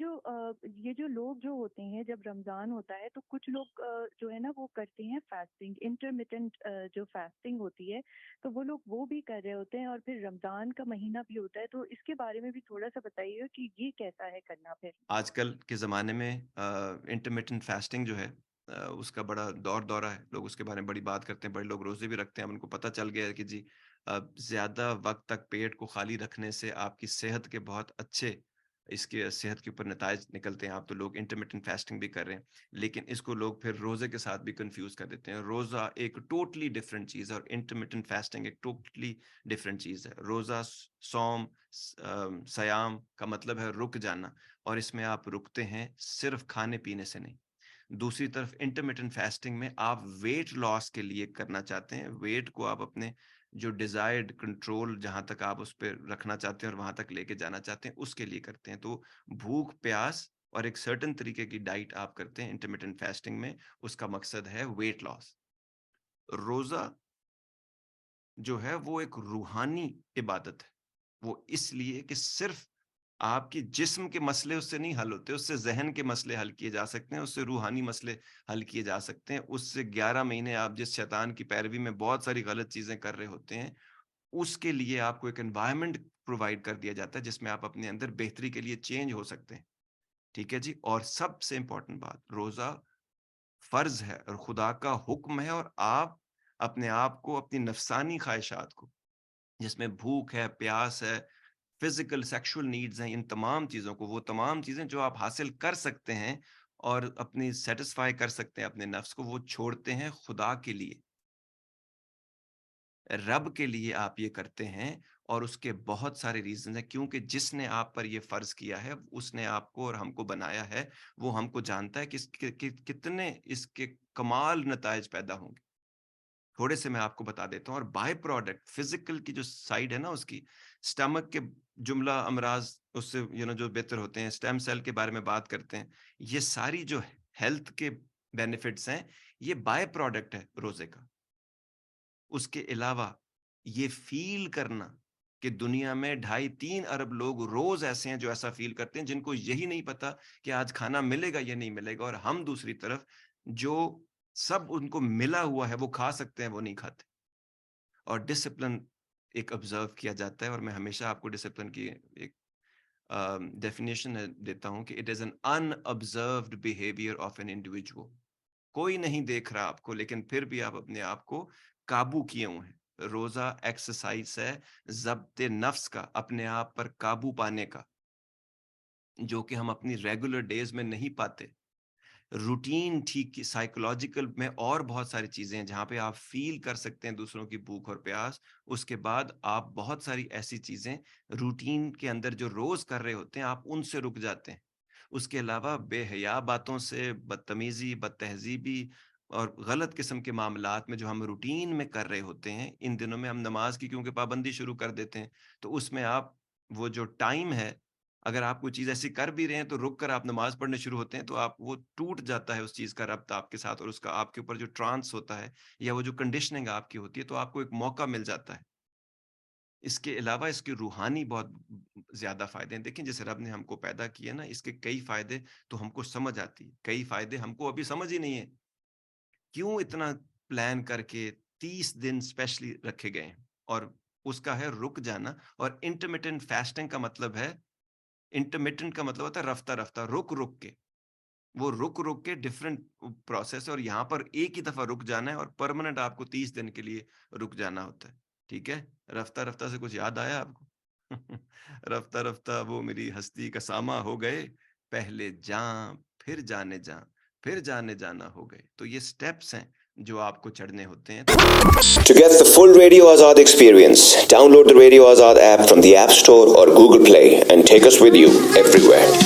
یہ جو لوگ جو ہوتے ہیں جب رمضان ہوتا ہے تو کچھ لوگ جو ہے نا وہ کرتے ہیں فاسٹنگ، انٹرمیٹنٹ جو فاسٹنگ ہوتی ہے، تو وہ لوگ وہ بھی کر رہے ہوتے ہیں اور پھر رمضان کا مہینہ بھی ہوتا ہے، تو اس کے بارے میں بھی تھوڑا سا بتائیے گا کہ یہ کیسا ہے کرنا پھر؟ آج کل کے زمانے میں انٹرمیٹنٹ فاسٹنگ جو ہے اس کا بڑا دورہ ہے. لوگ اس کے بارے میں بڑی بات کرتے ہیں. بڑے لوگ روزے بھی رکھتے ہیں. اب ان کو پتہ چل گیا ہے کہ جی زیادہ وقت تک پیٹ کو خالی رکھنے سے آپ کی صحت کے بہت اچھے اس کے صحت کے اوپر نتائج نکلتے ہیں. آپ تو لوگ انٹرمیٹنٹ فاسٹنگ بھی کر رہے ہیں, لیکن اس کو لوگ پھر روزے کے ساتھ بھی کنفیوز کر دیتے ہیں. روزہ ایک ٹوٹلی ڈفرینٹ چیز ہے اور انٹرمیٹنٹ فاسٹنگ ایک ٹوٹلی ڈفرینٹ چیز ہے. روزہ صوم سیام کا مطلب ہے رک جانا, اور اس میں آپ رکتے ہیں صرف کھانے پینے سے نہیں. دوسری طرف انٹرمیٹنٹ فاسٹنگ میں آپ ویٹ لاس کے لیے کرنا چاہتے ہیں, ویٹ کو آپ اپنے جو ڈیزائرڈ کنٹرول جہاں تک آپ اس پہ رکھنا چاہتے ہیں اور وہاں تک لے کے جانا چاہتے ہیں اس کے لیے کرتے ہیں. تو بھوک پیاس اور ایک سرٹن طریقے کی ڈائٹ آپ کرتے ہیں انٹرمیٹنٹ فاسٹنگ میں, اس کا مقصد ہے ویٹ لاس. روزہ جو ہے وہ ایک روحانی عبادت ہے. وہ اس لیے کہ صرف آپ کی جسم کے مسئلے اس سے نہیں حل ہوتے, اس سے ذہن کے مسئلے حل کیے جا سکتے ہیں, اس سے روحانی مسئلے حل کیے جا سکتے ہیں. اس سے 11 مہینے آپ جس شیطان کی پیروی میں بہت ساری غلط چیزیں کر رہے ہوتے ہیں, اس کے لیے آپ کو ایک انوائرمنٹ پرووائڈ کر دیا جاتا ہے جس میں آپ اپنے اندر بہتری کے لیے چینج ہو سکتے ہیں. ٹھیک ہے جی. اور سب سے امپورٹنٹ بات, روزہ فرض ہے اور خدا کا حکم ہے, اور آپ اپنے آپ کو اپنی نفسانی خواہشات کو جس میں بھوک ہے, پیاس ہے, فزیکل سیکشول نیڈز ہیں, ان تمام چیزوں کو, وہ تمام چیزیں جو آپ حاصل کر سکتے ہیں اور اپنی سیٹسفائی کر سکتے ہیں اپنے نفس کو, وہ چھوڑتے ہیں خدا کے لیے, رب کے لیے آپ یہ کرتے ہیں. اور اس کے بہت سارے ریزنز ہیں, کیونکہ جس نے آپ پر یہ فرض کیا ہے اس نے آپ کو اور ہم کو بنایا ہے, وہ ہم کو جانتا ہے کہ کتنے اس کے کمال نتائج پیدا ہوں گے. تھوڑے سے میں آپ کو بتا دیتا ہوں. اور بائی پروڈکٹ فزیکل کی جو سائیڈ ہے نا, اس کی سٹمک کے جملہ امراض اس سے جو بہتر ہوتے ہیں, سٹیم سیل کے بارے میں بات کرتے ہیں, یہ ساری جو ہیلتھ کے بینیفٹس ہیں یہ بائی پروڈکٹ ہے روزے کا. اس کے علاوہ یہ فیل کرنا کہ دنیا میں 2.5-3 ارب لوگ روز ایسے ہیں جو ایسا فیل کرتے ہیں, جن کو یہی نہیں پتا کہ آج کھانا ملے گا یا نہیں ملے گا, اور ہم دوسری طرف جو سب ان کو ملا ہوا ہے وہ کھا سکتے ہیں وہ نہیں کھاتے. اور ڈسپلن ایک آبزرو کیا جاتا ہے, اور میں ہمیشہ آپ کو ڈسپلن کی ایک ڈیفینیشن دیتا ہوں کہ it is an in observed behaviour of an individual. کوئی نہیں دیکھ رہا آپ کو, لیکن پھر بھی آپ اپنے آپ کو قابو کیے ہوئے ہیں. روزہ ایکسرسائز ہے ضبط نفس کا, اپنے آپ پر قابو پانے کا, جو کہ ہم اپنی ریگولر ڈیز میں نہیں پاتے. روٹین ٹھیک کی سائیکولوجیکل میں اور بہت ساری چیزیں ہیں جہاں پہ آپ فیل کر سکتے ہیں دوسروں کی بھوک اور پیاس. اس کے بعد آپ بہت ساری ایسی چیزیں روٹین کے اندر جو روز کر رہے ہوتے ہیں آپ ان سے رک جاتے ہیں. اس کے علاوہ بے حیا باتوں سے, بدتمیزی, بد تہذیبی اور غلط قسم کے معاملات میں جو ہم روٹین میں کر رہے ہوتے ہیں, ان دنوں میں ہم نماز کی کیونکہ پابندی شروع کر دیتے ہیں, تو اس میں آپ وہ جو ٹائم ہے, اگر آپ کوئی چیز ایسی کر بھی رہے ہیں تو رک کر آپ نماز پڑھنے شروع ہوتے ہیں, تو آپ وہ ٹوٹ جاتا ہے اس چیز کا ربط آپ کے ساتھ, اور اس کا آپ کے اوپر جو ٹرانس ہوتا ہے یا وہ جو کنڈیشننگ آپ کی ہوتی ہے, تو آپ کو ایک موقع مل جاتا ہے. اس کے علاوہ اس کے روحانی بہت زیادہ فائدے ہیں. دیکھیں جیسے رب نے ہم کو پیدا کیا نا, اس کے کئی فائدے تو ہم کو سمجھ آتی ہے, کئی فائدے ہم کو ابھی سمجھ ہی نہیں ہے کیوں اتنا پلان کر کے 30 دن اسپیشلی رکھے گئے ہیں. اور اس کا ہے رک جانا. اور انٹرمیٹنٹ فاسٹنگ کا مطلب ہے, انٹرمیٹنٹ کا مطلب ہوتا ہے رفتہ رفتہ, رک رک کے, وہ رک رک کے ڈفرینٹ پروسیس ہے. اور یہاں پر ایک ہی دفعہ رک جانا ہے, اور پرماننٹ آپ کو 30 دن کے لیے رک جانا ہوتا ہے. ٹھیک ہے. رفتہ رفتہ سے کچھ یاد آیا آپ کو؟ رفتہ رفتہ وہ میری ہستی کا ساما ہو گئے, پہلے جاں پھر جانے جاں پھر جانے جانا ہو گئے. تو یہ سٹیپس ہیں جو آپ کو چڑھنے ہوتے ہیں. To get the full Radio Azad experience, download the Radio Azad app from the App Store or Google Play and take us with you everywhere.